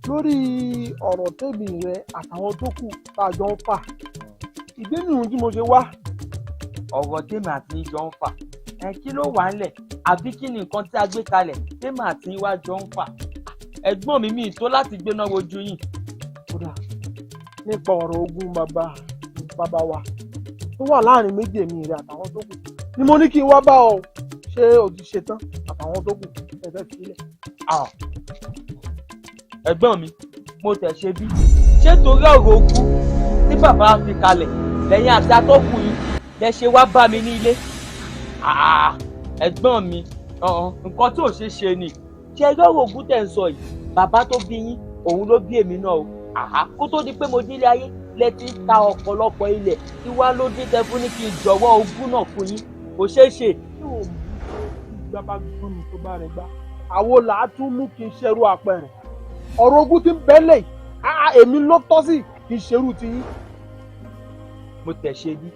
lórí ọ̀rọ̀ tèmi rẹ àtàwọn tó kù tá a jọ ń fà ìdí nìyí tí mo ṣe wá. ọ̀rọ̀ tèmi àti jọ ń fà kí ló wà ńlẹ̀ àbí kí ni nǹkan tí a gbé kalẹ̀ tèmi àti wá jọ ń fà ẹ̀gbọ́n mi tó láti gbéná wojú yìí. kódà nípa ọ̀rọ̀ ogún bàbá wa tó wà láàrin méjì èmi rẹ àtàwọn tó kù ni mo ní kí n wá bá ọ ṣé o ti ṣetán àtàwọn tó kù ẹ fẹ́ fi sílẹ̀. ẹ̀gbọ́n mi mo tẹ̀ ṣe bí ṣé torí ọ̀rọ̀ ogún tí bàbá fi kalẹ̀ lẹ́yìn àti atọ́kùn yìí lẹ ṣe wá bá mi ní ilé. ẹ̀gbọ́n mi nǹkan tí ò ṣe ṣe ni ṣe lọ́rọ̀ ogún tẹ̀ ń sọ yìí bàbá tó bí yín òun ló bí èmi náà o. kó tó di pé mo délé ayé lẹ ti ń ta ọ̀pọ̀lọpọ̀ ilẹ̀ tí wá ló dé tẹ fún ní kí n jọ̀wọ́ ogún náà fún yín kò ṣeé ṣe. ìgbà bá gbọ́n mi tó bá rẹ̀ gbá àwo làá tún mú kí n ṣerú àpẹẹrẹ ọ̀rọ̀ ogún tí ń bẹ́lẹ̀ èmi ló tọ́ sí kì í ṣerú ti yín. mo tẹ̀ ṣe bí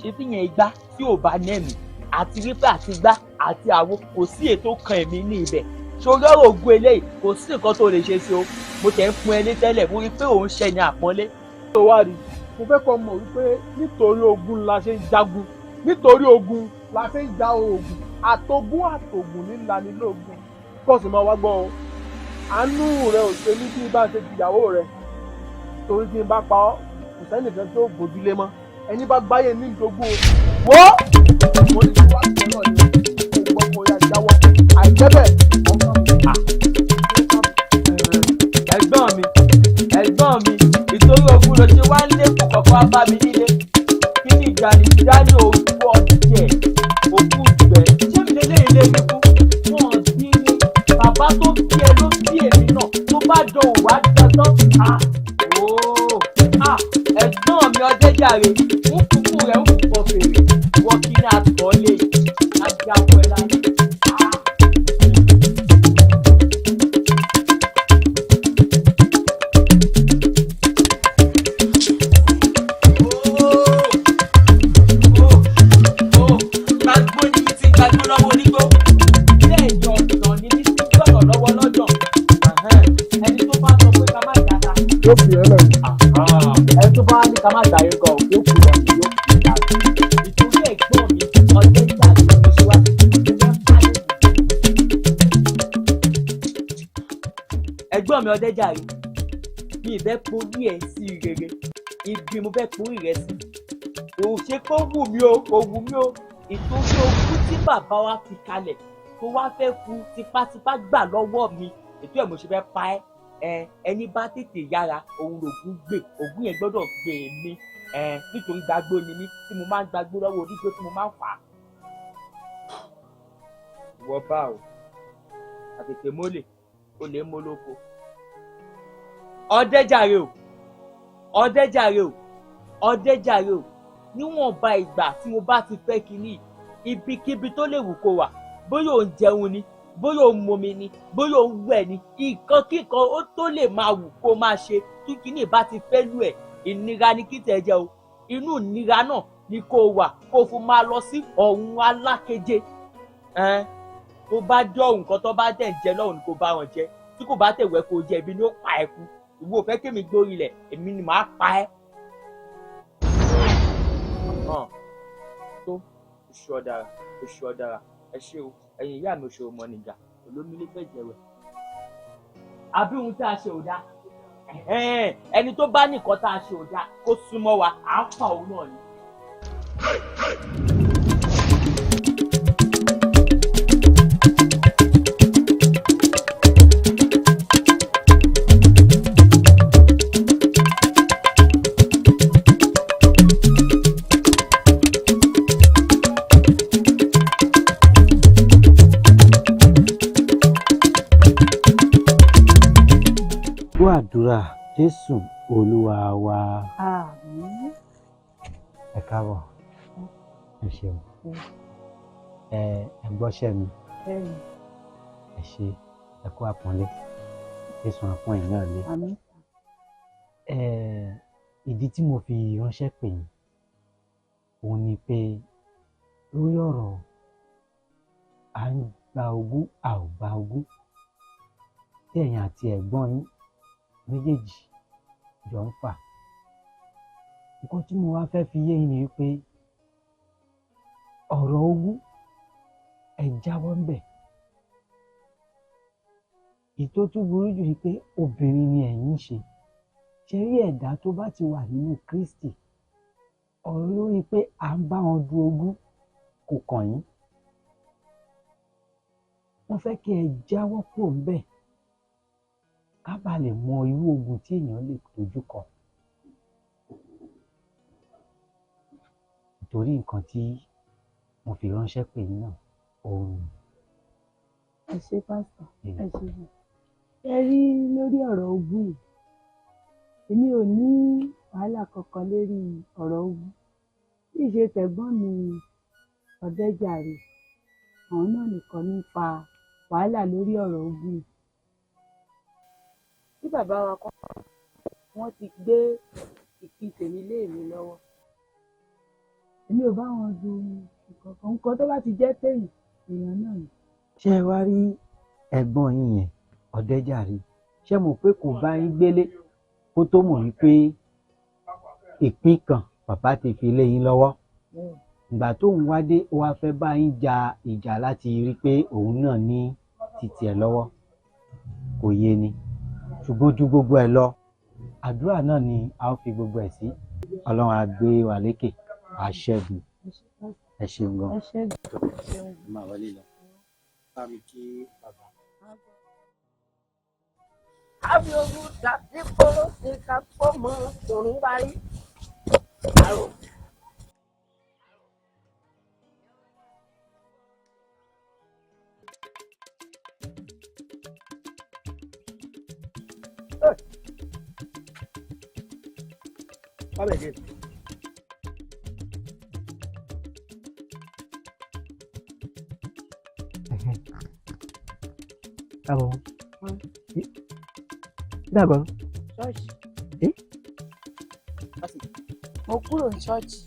ṣe fi yẹn igbá tí ò bá nẹ́ẹ̀mí àti wípé àti igbá àti àwo kò sí ètò kan èmi ní ibẹ̀ ṣòro ọ̀rọ̀ ogún eléyìí kò sí nǹkan tó lè ṣe sí o mo tẹ̀ ń fún ẹ ní tẹ́lẹ̀ mo rí i pé òun ṣẹ ní àpọ́nlé. tó wá rí mo fẹ́ kọ́ mọ̀ wípé nítorí ogún la ṣe ń jagun nítorí ogún la ṣe ń ja oògùn àtògùn nílá ní lóògùn kó sì máa wá gbọ́ ọ àánú rẹ ò ṣe ní bí bá ṣe tìyàwó rẹ torí tí n bá pa ọ́ kò sẹ́nìkan tó gbójúlé mọ́ ẹni bá gbáyé ní ìdógún o wọ́ mo ní kí wá sí náà ni kò gbọ́ kó yá jáwọ́ àìjẹ́bẹ̀ ẹ̀gbọ́n mi ìtorí ogún ló ṣe wá ń lé kọ̀ọ̀kan bá mi nílé kí ni ìdáni orúkọ ọ̀dẹ̀ òkú ìgbẹ́ ṣé mi lè léyìn lé ikú wọn bí ní bàbá tó bí ẹ ló bí èmi náà tó bá dán òwò á dandan. ẹ̀gbọ́n mi Ọdẹ́jàre ń kúkú rẹ̀ ń kúkọ fèrè wọ́n kí ní àtọ̀ lé ajá pẹ́ láyé. yóò fi ẹ lẹ́yìn. ẹ tó bá ní ká má gbà yín gan yóò fi ẹ yóò fi ẹ ìtòrí ẹ̀gbọ́n mi Ọdẹ́jàre ló ṣe wá ẹ̀gbọ́n mi Ọdẹ́jàre mi ìfẹ́ porí ẹ̀ sí rere ibi mo fẹ́ porí rẹ̀ sí kò ṣe kó wù mí o kò wù mí o ìtòrí ogún tí bàbá wa fi kalẹ̀ tó wá fẹ́ fún tipátipá gbà lọ́wọ́ mi ètò ẹ̀ mo ṣe fẹ́ pa ẹ́ ẹni bá tètè yára òun lògùn gbè ògùn yẹn gbọ́dọ̀ gbè mí nítorí gbàgbó ni mí tí mo máa ń gbàgbó lọ́wọ́ onígbó tí mo máa ń fà á. ìwọ bá o àtètè mólè o lè mú lóko. Ọdẹ́jàre o Ọdẹ́jàre o Ọdẹ́jàre o níwọ̀nba ìgbà tí mo bá ti fẹ́ kínní ibikíbi tó lè wù kó wà bóyá ò ń jẹun ni bóyá òun momi ni bóyá òun wẹ̀ ni ìkan kíkan ó tó lè máa wù kó máa ṣe kí kíní bá ti fẹ́ lù ẹ̀ ìnira ni kí tẹ̀ jẹ́ o inú ìnira náà ni kó wà kó fún máa lọ sí ọ̀hún alákeje tó bá jọ nǹkan tó bá dẹ̀ ń jẹ lọ́hùn ni kó bá wọn jẹ tí kò bá tẹ̀wẹ́ kó jẹ ibi ni ó pa ẹ̀ kú ìwọ ò fẹ́ kémi gbórí ilẹ̀ èmi ni màá pa ẹ́. tó oṣù ọ̀dàrà ẹ ṣé o ẹ̀yin ìyá mi ṣòro mọ nìjà olómìnira fẹ́ jẹ̀wẹ̀ àbí ohun tí a ṣe ò dáa ẹni tó bá nìkan tá a ṣe ò dáa kó súnmọ́ wa à ń pa òun náà ni. àdúrà Jésù Olúwa wa. Àmín. Ẹ káàbọ̀. Ẹ ṣeun. Ẹ gbọ́ṣẹ́ mi. Ẹ ṣe ẹ kú àpọ́nlé. Jésù á pọ́n yín náà lé. Àmín. Ìdí tí mo fi ránṣẹ́ pè yín òun ni pé lórí ọ̀rọ̀ à ń gba ogún a ò gba ogún tí ẹ̀yin àti ẹ̀gbọ́n yín méjèèjì jọ ń fà. Nǹkan tí mo wá fẹ́ fi yé yín ni wípé ọ̀rọ̀ ogún ẹ jáwọ́ ńbẹ̀. Ètò tún burú jù ni pé obìnrin ni ẹ̀yin ń ṣe. Ṣé rí ẹ̀dá tó bá ti wà nínú Kristi ọ̀rọ̀ lórí pé à ń bá wọn du ogún kò kàn yín. Wọ́n fẹ́ kí ẹ jáwọ́ kúrò ńbẹ̀ ká bàa lè mọ irú ogun tí èèyàn lè dojú kọ. Nítorí nǹkan tí mo fi ránṣẹ́ pè yín náà òun ni. Ẹ ṣé pásítọ̀, ẹ ṣé jù. Ẹ rí lórí ọ̀rọ̀ ogún yìí, èmi ò ní wàhálà kankan lórí ọ̀rọ̀ ogún. Bí ìṣe tẹ̀gbọ́n mi Ọ̀dẹ́jàre, àwọn náà nìkan ní fa wàhálà lórí ọ̀rọ̀ ogún yìí. Tí bàbá wa kọ́, wọ́n ti gbé ìpín tèmi lé mi lọ́wọ́. Èmi ò bá wọn du nǹkan tó bá ti jẹ́ tèmi èèyàn náà ni. Ṣé ẹ wá rí ẹ̀gbọ́n yín yẹn Ọ̀dẹ́jàre, ṣé mo pé kò bá yín gbélé kó tó mọ̀ wípé ìpín kan bàbá ti fi lé yín lọ́wọ́? Ìgbà tóun wá dé ó wá fẹ́ bá yín ja ìjà láti rí pé òun náà ní títì ẹ̀ lọ́wọ́, kò yé ni. Ṣùgbọ́n ju gbogbo ẹ̀ lọ àdúrà náà ni a ó fi gbogbo ẹ̀ sí. Ọlọ́run á gbé wa lékè, á ṣẹ́gun. Ẹ ṣeun gan. Ẹ ṣẹ́gun. Máa wọlé lọ. Bá mi kí bàbá. Àbí ogun tàbí kóró ṣe ká pọ̀ mọ́ tòun wáyé. Come again. Káàbọ̀. Dàgbọ́. Ṣọ́ọ̀ṣì. Eh? Mo kúrò ní ṣọ́ọ̀ṣì.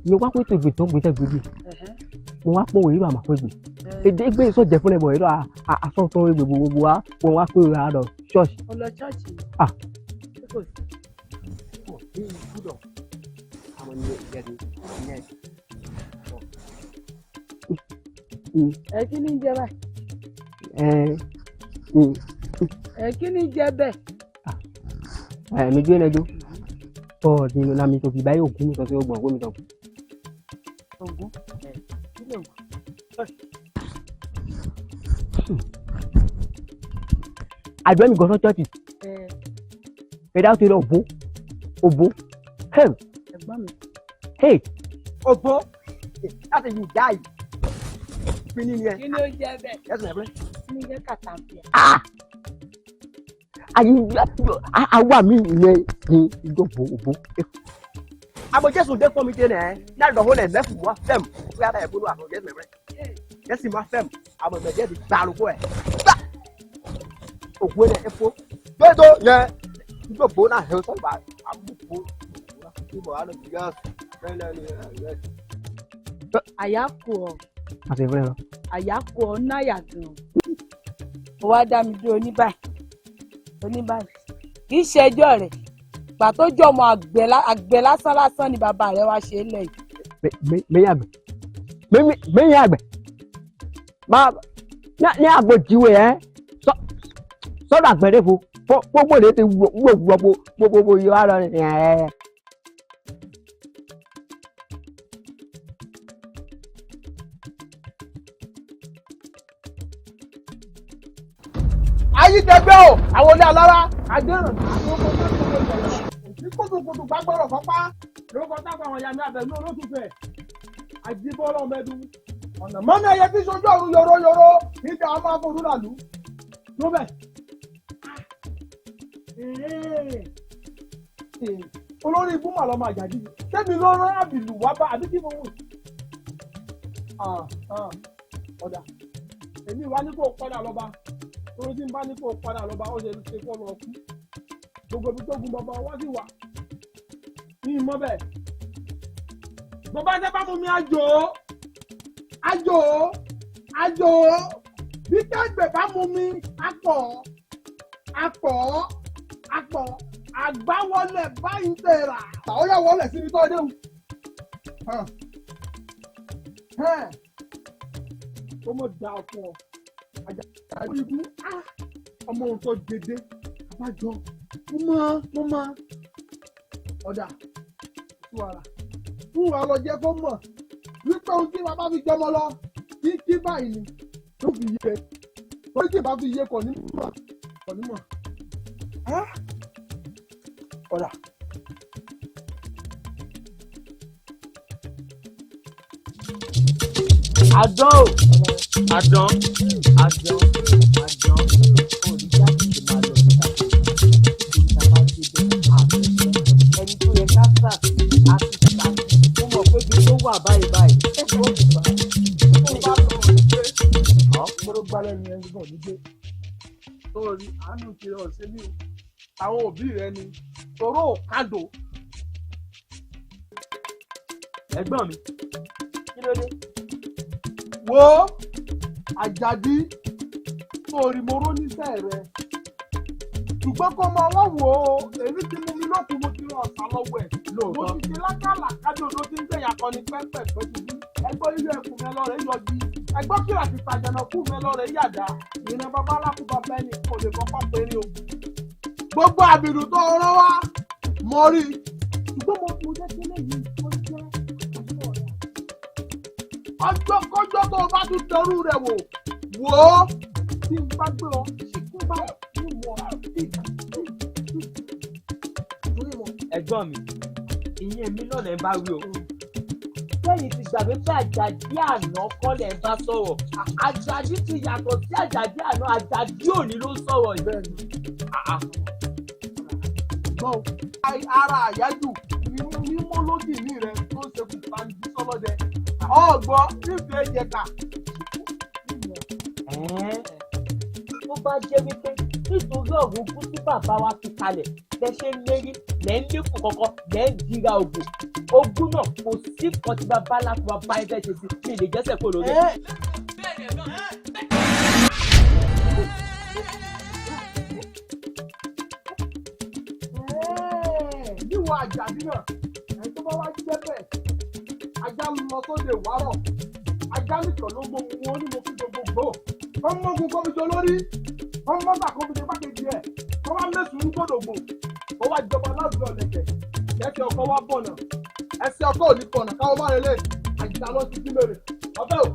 Ye wa ko tegbe to gbe tegbe bi mo wa po iro ama ko gbe e gbe so je fún le bo iro a so to egbe gbogbo wa wọ́n wá pé ra do church Mo lọ ṣọ́ọ̀ṣì. ah Kò sí. Ẹ kí ni jẹ báyìí? Ẹ kí ni jẹ bẹ́ẹ̀? mi gbe lejo to di na mi to fi bayi ogun mi so se ogbon ko mi so Ògún. Kí ló ògún? àjọ mi go so church e da ti lo obo hey Ẹ̀gbọ́n mi. hey Ògbó láti yìí dá yìí. Pinni ni ẹ. Kí ló jẹ bẹ́ẹ̀? Ẹsùn ẹ̀fẹ́. Kí ni jẹ́ kàtàǹpìà? ayi awa mi yen ni ijobo obo Àmọ́ Jésù dé fún mi dé nẹ̀. Náà lọ́wọ́ lẹ̀ mẹ́fù wá fẹ́m. Ó yára ẹ̀ bolo àmọ́ Jésù ẹ̀fẹ́. Jésù máa fẹ́m. Àmọ́ ìgbà Jésù gbà lóko ẹ̀. Gbà. Ògbó ẹ̀ ẹ̀ fọ́. Gbẹ́dọ̀ yẹn. Ìjọba náà ẹ̀ sọ̀rọ̀ àbúkù. Ìbò àlọ́ ti gá. Àyà kù ọ́. ase vre lo Àyà kù ọ́ náyà gan. Ó wá dá mi dúró oníbàárẹ̀. Kì í ṣe ẹjọ́ rẹ̀. Gbà tó jọ ọmọ àgbẹ̀ lásán ni bàbá rẹ̀ wá ṣe é lẹ̀ yìí. me ya gbe ma ni agbo jiwe so da gbere fo gbogbo le ti gbogbo yo ara ni Ayídẹgbẹ́ o, àwọn ilé alára, àgbẹ̀ràn, ní kùtùkùtù gbàgbọ́rọ̀ fọ́pá, lórúkọ táwọn àwọn ìyá mi àbẹ̀mí olótùfẹ̀, àjíbọ́lọ́ mẹ́dún, ọ̀nà mọ́nà ẹyẹ tí sojú ọ̀run yòròyòrò níbi àwọn máa forú làlú. Tó bẹ̀. Olórí ibú mà lọ́mọ àjàdí, sẹ́mi ló rán àbìlù wá bá àbí kí mo wù. Ọ̀dà, èmi wá ní kó padà lọ́ba torí tí n bá ní kó padà lọ́ba ó ṣe ṣe kó lọ kú gbogbo ibi tó gun bàbá wá sí wà ní ìmọ̀ bẹ́ẹ̀ bàbá ṣe bá mú mi àjò bí kẹ́gbẹ́ bá mú mi àpọ̀ àgbáwọlé báyìí tẹ̀ra ó yẹ wọlé síbi tó dé ó mọ̀ dá ọkọ̀ àjàkálẹ̀ ibú ọmọ òun tó dédé abájọ mo mọ ọ̀dà ìtura fún wa lọ jẹ́ kó mọ̀ wípé ohun tí bàbá fi jọmọ lọ kí báyìí ni ló fi yé torí tí bàbá fi yé kò ní mọ̀ ọ̀dà. Àdán o àdán òrìṣà tètè máa lọ sí ìta bá dé bẹ́ẹ̀ àfẹ́fẹ́ ẹni tó yẹ ká sà àti sà ó mọ̀ pé bí tó wà báyìí ẹ̀fọ́ ó ti fà á. ó bá lọ òṣìṣẹ́ ọ̀pọ̀lọpọ̀ gbalẹ̀ ní ẹni gbọ̀n nígbè sórí àánú kiri ọ̀sẹ̀ ní àwọn òbí rẹ ni tòró òkàdó. ẹ̀gbọ́n mi kí ló dé. wo àjàdí sórí mo ró níṣẹ́ rẹ ṣùgbọ́n kó mọ wọ́n wò ó èmi ti mú mi lókun mo ti rán ọ̀sán lọ́wọ́ ẹ̀ mo ti ṣe lákàlà kájọ ló ti ń gbẹ̀yà kan ní pẹ́pẹ́ pẹ́jú bí ẹgbẹ́ ilé ẹkùn mẹ́lọ́rẹ̀ yọ bí ẹgbẹ́ kìlà ti tàjànà kú mẹ́lọ́rẹ̀ yàdá ìrìn bàbá alákùbà bẹ́ẹ̀ni kò lè kọ́kọ́ péré o gbogbo àbìrù tó rán wá mọ rí ṣùgbọ́n mo jẹ́ sílẹ̀ yìí ó jẹ́ ọjọ́ kọjọ́ tó o bá tún dẹrú rẹ̀ wò ó tí n bá gbé ọ ṣíkú báyìí ní wọ ẹ̀gbọ́n mi ìyẹn mi náà lẹ bá wí o lẹ́yìn ti gbàgbé pé àjàdí àná kọ́ lẹ bá sọ̀rọ̀ àjàdí ti yàtọ̀ sí àjàdí àná àjàdí òní ló sọ̀rọ̀ yìí. ara àyájú mímọ́ lódì ní rẹ tó ṣe kù tàǹdí sọlọ́dẹ ọgbọ́n nífẹ̀ẹ́ jẹ̀ka. tó bá jẹ́ wípé nítorí ọ̀rọ̀ ogún tí bàbá wa fi kalẹ̀ lẹ ṣe ń lérí lẹ ń lékùn kọ̀ọ̀kan lẹ ń dira ògùn ogún náà kò sí kan tí bàbá láti wá bá ẹgbẹ́ ṣe sí mi lè jẹ́sẹ̀ kó lórí ẹ̀. níwọ̀ àjàdí náà ẹni tó bá wá jẹ́ bẹ́ẹ̀ ajá lọ sóde wárọ̀ ajá nìkan ló gbó wọn ní mo fi gbogbo ọmọogun kọ́míjọ lórí ọmọọgbà kọ́míjọ pákéjì ẹ̀ wọ́n wá mẹ́sùn ún gbọ́dọ̀gbò ó wá jọba láwùjọ ọ̀lẹ̀kẹ̀ ẹsẹ̀ ọkọ̀ wá bọ̀nà ẹsẹ̀ ọkọ̀ ò ní kọ̀nà káwọ́ má relé àjìdá lọ sí sílẹ̀ rẹ̀ ọbẹ̀ ò.